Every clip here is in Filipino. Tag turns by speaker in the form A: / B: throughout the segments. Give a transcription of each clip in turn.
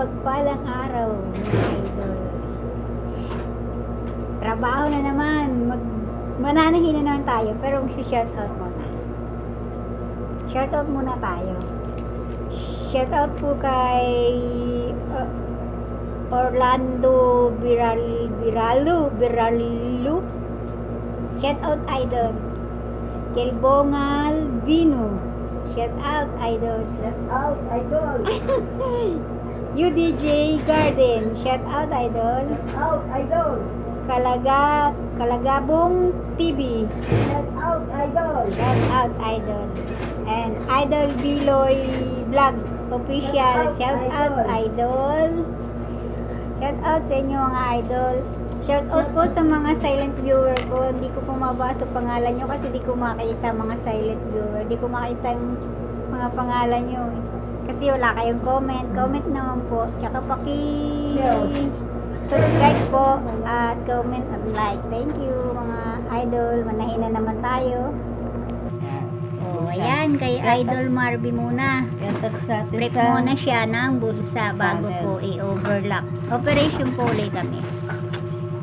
A: mapagpalang araw, mga idol. Trabaho na naman, mananahin na naman tayo, pero magsi-shoutout muna. Shoutout muna tayo. Shoutout po kay Orlando Biralu. Shoutout idol. Kelbongal Vino. Shoutout idol.
B: Out, idol.
A: UDJ Garden. Shoutout idol.
B: Out, idol.
A: Kalagabong TV.
B: Out, idol.
A: Shoutout idol. And Idol Biloy Vlog Official. Shoutout idol. Shoutout sa inyo mga idol. Shoutout po sa mga silent viewer ko. Hindi ko po mabasa pangalan nyo kasi di ko makita mga silent viewer. Di ko makita yung mga pangalan nyo. Kasi wala kayong comment. Comment naman po. Tsaka subscribe po at comment at like. Thank you mga idol. Manahin na naman tayo. Oh, ayan. Kay Idol Marby muna. Break muna siya ng bulsa bago po i-overlock. Operation po ulit kami.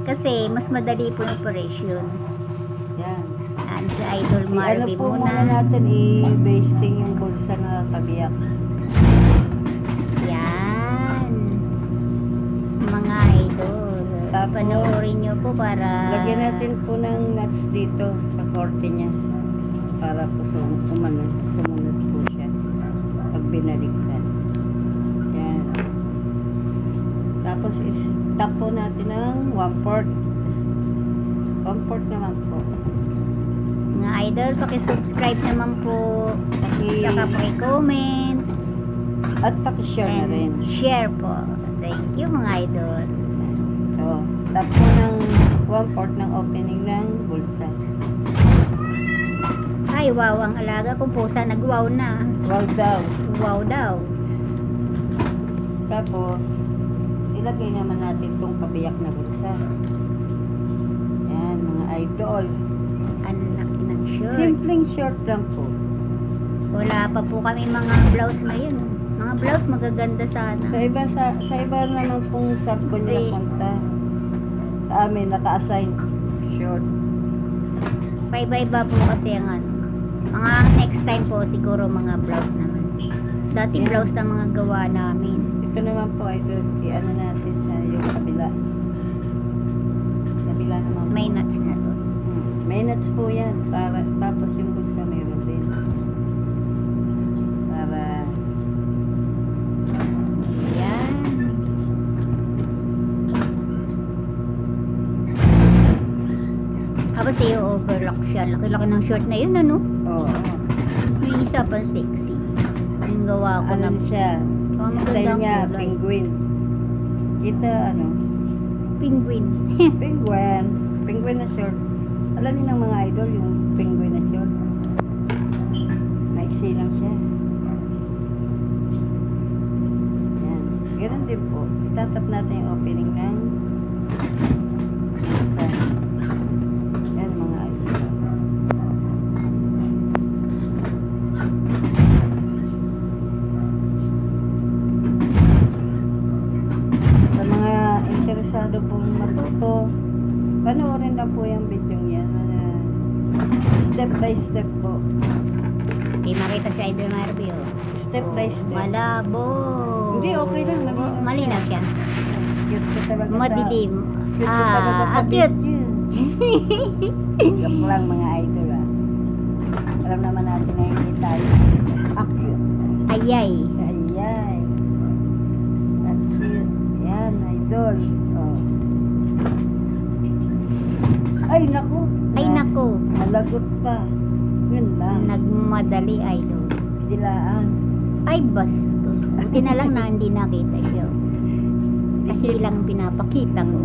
A: Kasi mas madali po yung operation.
B: Yan.
A: Yan si Idol Marby
B: Ano po
A: muna.
B: muna natin i-basting yung bulsa na kabiyak.
A: Yan. Mga idol.
B: Tapos,
A: Panoorin nyo po para...
B: Lagyan natin po ng nuts dito sa korte niya. Para po sumunod po siya. Pag binaliktad. Yan. Tapos i-tap po natin ng 1/4. 1/4 naman po.
A: Mga idol, paki-subscribe naman po.
B: Paki-
A: Tsaka paki-comment.
B: At paki-share na rin.
A: And share po. Thank you mga idol.
B: So, tap po ng 1/4 ng opening ng bulsa.
A: Ay, wow. Ang alaga kong pusa nag-wow na.
B: Wow daw.
A: Wow daw.
B: Tapos, ilagay naman natin itong kabiyak na bulsa. Yan, mga idol.
A: Ang laki ng shirt.
B: Simpleng short lang po.
A: Wala pa po kami mga blouse ngayon. Mga blouse magaganda sana.
B: Sa iba naman pong sabon
A: Okay.
B: na punta. Sa amin, naka-assign short.
A: Paiba-iba po kasi ang ano. Mga next time po siguro mga blouse naman. Dati
B: Yeah.
A: blouse na mga gawa namin.
B: Ito naman po, idol. I-ano natin sa yung kabila. Kabila naman po.
A: May nuts na to.
B: May nuts po yan. Tapos yung bulsa mayroon din. Para
A: Yan. Tapos i-overlock siya. Laki-laki ng short na yun, ano?
B: oo.
A: Yung isa pa sexy. Yung gawa ko na.
B: Ano siya?
A: Oh,
B: Style
A: magandang
B: niya,
A: kulay.
B: penguin. Kita ano?
A: Penguin.
B: Penguin. Penguin na short. Alam niyo ng mga idol yung penguin na short. Maiksi lang siya. Yan. Ganun din po. Itatap natin yung opening ng isa. Yan mga idol. Sa mga interesado pong matuto, panoorin na po yung video yan. Step by step po.
A: Okay, makita si Idol Marby, oh.
B: Step by step.
A: Malabo.
B: Hindi, okay lang.
A: Oh, malinaw siya.
B: Cute ko talaga.
A: Madilim.
B: Cute ko talaga sa
A: Cute.
B: video. Joke lang mga idol Alam naman natin na hindi tayo. Cute.
A: Ayay.
B: Ayay. Cute. Yan, idol. Oh. Ay, naku.
A: Ay, nako.
B: Nalagot pa. Yun lang.
A: Nagmadali, idol.
B: Dilaan.
A: Ay, bastos. Buti na lang na hindi nakita siya. Kahilang pinapakita ko.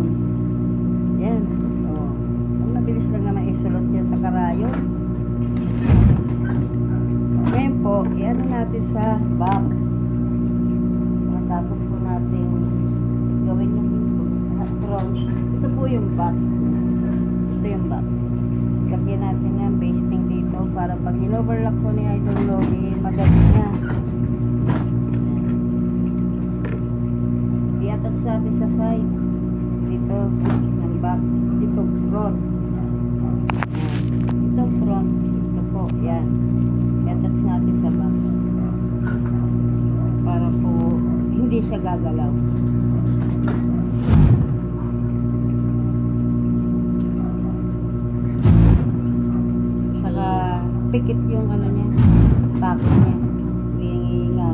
B: Yan. Oh. Ang mabilis lang naman isulot yan sa karayon. Ngayon po, i-ano natin sa back. Matapos po natin gawin yung front. Ito po yung back. Ito yung back. Lagyan natin ng basting dito para pag in-overlock po ni Idol Logi, madali niya. hindi siya gagalaw. Saka pikit yung ano niya, pako niya. Nga.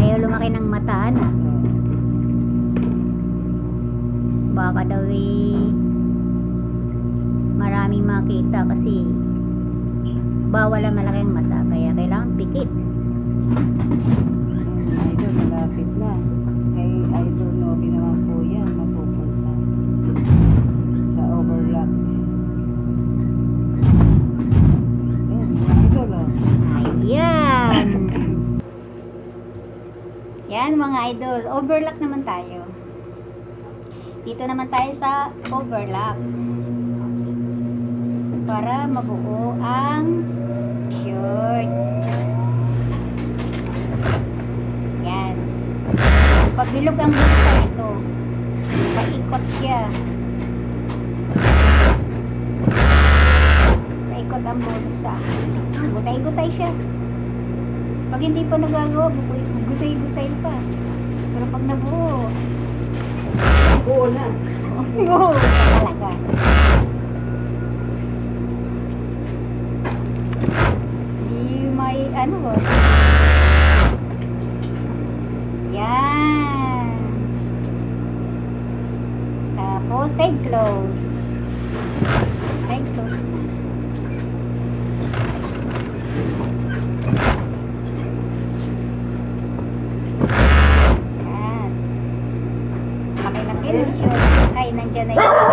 A: Ayaw lumaki ng mata, ano? Baka daw maraming makita kasi bawal ang malaking mata, kaya kailangan pikit.
B: Idol, malapit na. Kay Idol Novi naman po yan, mapupunta sa overlap. Ayan, mga idol, oh.
A: Ayan. Yan mga idol, overlock naman tayo. Dito naman tayo sa overlap para mabuo ang short. Yan. Pag bilog ang bulsa ito, paikot siya. Paikot ang bulsa. Gutay-gutay siya. Pag hindi pa nagagawa, gutay-gutay pa. Pero pag nabuo,
B: Oo na.
A: oo, talaga. Di may ano ba? Yan. Tapos, side close. Side close na. Yan. Laki-laki ng short. Ay, nandiyan na yung